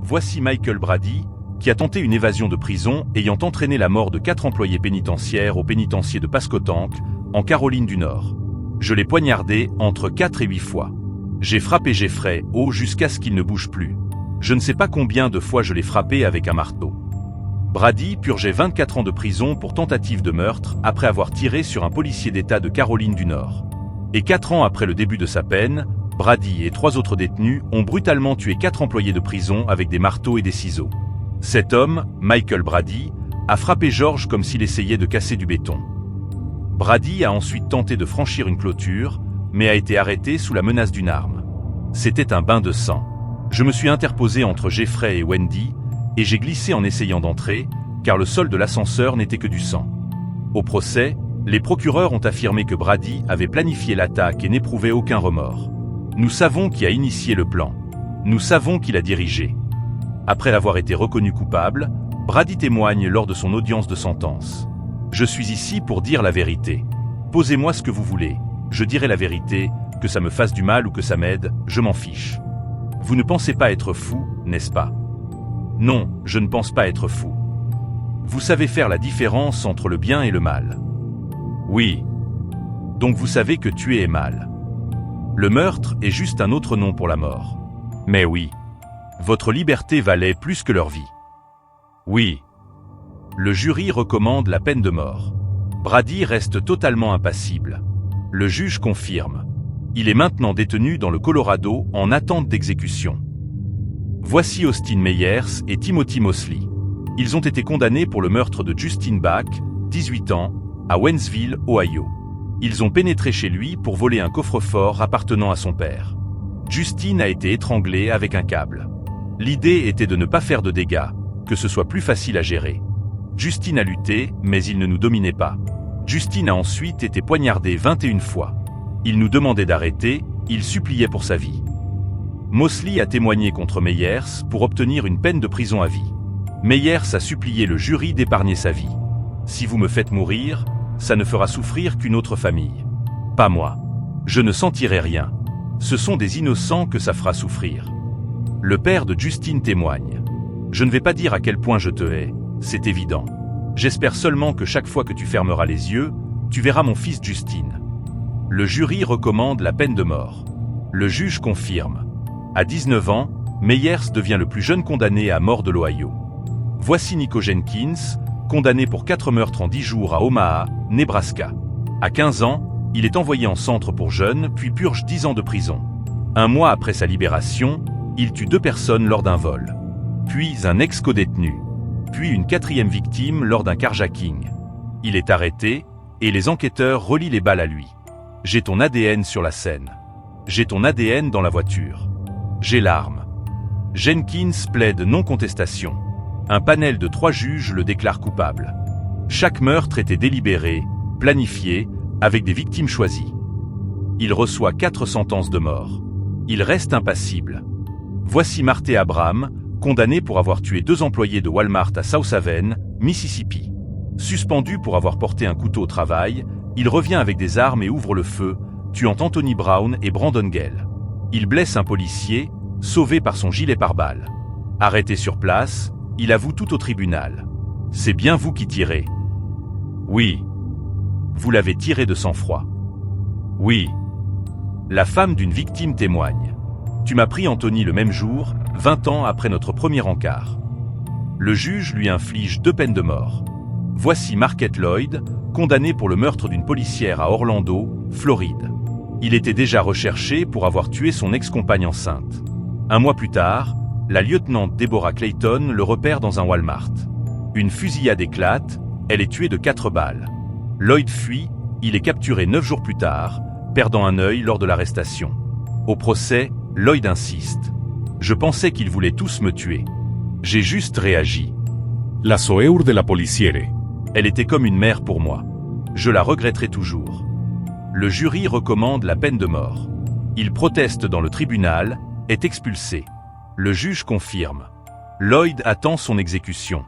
voici Michael Brady, qui a tenté une évasion de prison ayant entraîné la mort de 4 employés pénitentiaires au pénitencier de Pasquotank, en Caroline du Nord. Je l'ai poignardé entre 4 et 8 fois. J'ai frappé Jeffrey jusqu'à ce qu'il ne bouge plus. Je ne sais pas combien de fois je l'ai frappé avec un marteau. Brady purgeait 24 ans de prison pour tentative de meurtre après avoir tiré sur un policier d'État de Caroline du Nord. Et 4 ans après le début de sa peine, Brady et 3 autres détenus ont brutalement tué 4 employés de prison avec des marteaux et des ciseaux. Cet homme, Michael Brady, a frappé George comme s'il essayait de casser du béton. Brady a ensuite tenté de franchir une clôture, mais a été arrêté sous la menace d'une arme. C'était un bain de sang. Je me suis interposé entre Jeffrey et Wendy, et j'ai glissé en essayant d'entrer, car le sol de l'ascenseur n'était que du sang. Au procès, les procureurs ont affirmé que Brady avait planifié l'attaque et n'éprouvait aucun remords. Nous savons qui a initié le plan. Nous savons qui l'a dirigé. Après avoir été reconnu coupable, Brady témoigne lors de son audience de sentence. Je suis ici pour dire la vérité. Posez-moi ce que vous voulez. Je dirai la vérité, que ça me fasse du mal ou que ça m'aide, je m'en fiche. Vous ne pensez pas être fou, n'est-ce pas? Non, je ne pense pas être fou. Vous savez faire la différence entre le bien et le mal. Oui. Donc vous savez que tuer est mal. Le meurtre est juste un autre nom pour la mort. Mais oui. Votre liberté valait plus que leur vie. Oui. Le jury recommande la peine de mort. Brady reste totalement impassible. Le juge confirme. Il est maintenant détenu dans le Colorado en attente d'exécution. Voici Austin Meyers et Timothy Mosley. Ils ont été condamnés pour le meurtre de Justin Bach, 18 ans, à Waynesville, Ohio. Ils ont pénétré chez lui pour voler un coffre-fort appartenant à son père. Justin a été étranglé avec un câble. L'idée était de ne pas faire de dégâts, que ce soit plus facile à gérer. Justin a lutté, mais il ne nous dominait pas. Justin a ensuite été poignardé 21 fois. Il nous demandait d'arrêter, il suppliait pour sa vie. Mosley a témoigné contre Meyers pour obtenir une peine de prison à vie. Meyers a supplié le jury d'épargner sa vie. Si vous me faites mourir, ça ne fera souffrir qu'une autre famille. Pas moi. Je ne sentirai rien. Ce sont des innocents que ça fera souffrir. Le père de Justin témoigne. Je ne vais pas dire à quel point je te hais, c'est évident. J'espère seulement que chaque fois que tu fermeras les yeux, tu verras mon fils Justin. Le jury recommande la peine de mort. Le juge confirme. À 19 ans, Meyers devient le plus jeune condamné à mort de l'Ohio. Voici Nico Jenkins, condamné pour 4 meurtres en 10 jours à Omaha, Nebraska. À 15 ans, il est envoyé en centre pour jeunes, puis purge 10 ans de prison. Un mois après sa libération, il tue 2 personnes lors d'un vol. Puis un ex-codétenu. Puis une 4e victime lors d'un carjacking. Il est arrêté, et les enquêteurs relient les balles à lui. J'ai ton ADN sur la scène. J'ai ton ADN dans la voiture. J'ai l'arme. Jenkins plaide non-contestation. Un panel de 3 juges le déclare coupable. Chaque meurtre était délibéré, planifié, avec des victimes choisies. Il reçoit 4 sentences de mort. Il reste impassible. Voici Marté Abraham, condamné pour avoir tué 2 employés de Walmart à South Haven, Mississippi. Suspendu pour avoir porté un couteau au travail, il revient avec des armes et ouvre le feu, tuant Anthony Brown et Brandon Gale. Il blesse un policier, sauvé par son gilet pare-balles. Arrêté sur place, il avoue tout au tribunal. C'est bien vous qui tirez. Oui. Vous l'avez tiré de sang-froid. Oui. La femme d'une victime témoigne. Tu m'as pris Anthony le même jour, 20 ans après notre premier encart. Le juge lui inflige 2 peines de mort. Voici Marquette Lloyd, condamné pour le meurtre d'une policière à Orlando, Floride. Il était déjà recherché pour avoir tué son ex-compagne enceinte. Un mois plus tard, la lieutenant Deborah Clayton le repère dans un Walmart. Une fusillade éclate, elle est tuée de 4 balles. Lloyd fuit, il est capturé 9 jours plus tard, perdant un œil lors de l'arrestation. Au procès, Lloyd insiste. Je pensais qu'ils voulaient tous me tuer. J'ai juste réagi. La soeur de la policiere. Elle était comme une mère pour moi. Je la regretterai toujours. Le jury recommande la peine de mort. Il proteste dans le tribunal, est expulsé. Le juge confirme. Lloyd attend son exécution.